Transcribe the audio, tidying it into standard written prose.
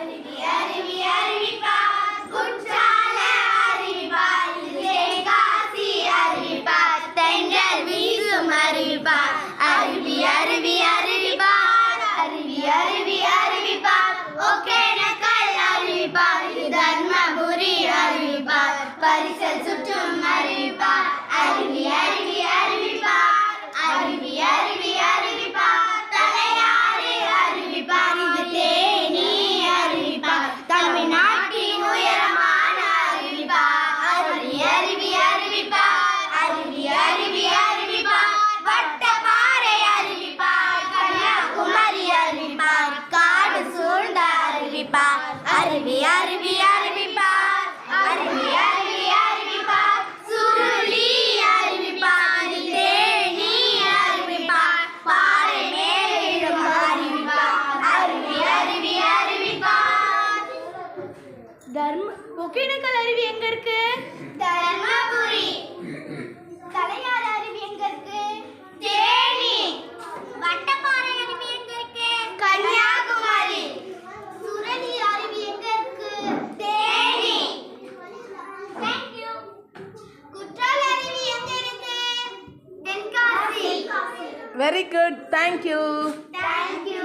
அருவி அருவி அறிவிப்பார் குற்றால அறிவிப்பார் தென்காசி அறிவிப்பார் தென்றல் வீசும் அறிவிப்பார் அருவி அருவி அறிவிப்பார் அருவி அருவி அறிவிப்பார் ஒகேனக்கல் அறிவிப்பார் தர்மபுரி அறிவிப்பார் பரிசல் சுற்றும் அறிவிப்பார் அருவி அருவி அறிவிப்பார் அருவி அருவி அறிவிப்பார் தலையாறு அறிவிப்பார் தேனி அறிவிப்பார் தமிழ்நாட்டின் உயரமான அறிவிப்பார் அருவி அருவி அறிவிப்பார் அருவி அருவி அறிவிப்பார் வட்டப்பாறை அறிவிப்பார் கன்னியாகுமரி அறிவிப்பார் காடு சூழ்ந்த அறிவிப்பார் அருவி அருவி அறிவிப்பார் அருவி அருவி அறிவிப்பார் சுருளி அறிவிப்பார் தேனி அறிவிப்பார் பாறை மேலும் அறிவிப்பார் அருவி அருவி அறிவிப்பார் ஒகேனக்கல் அருவி எங்க இருக்கு? தர்மபுரி. தலையாறு அருவி எங்க இருக்கு? தேனி. வட்டப்பாறை அருவி எங்க இருக்கு? கன்னியாகுமரி. சுருளி அருவி எங்க இருக்கு? தேனி. Thank you. குற்றால அருவி எங்க இருக்கு? Tenkasi. Very good. Thank you. Thank you.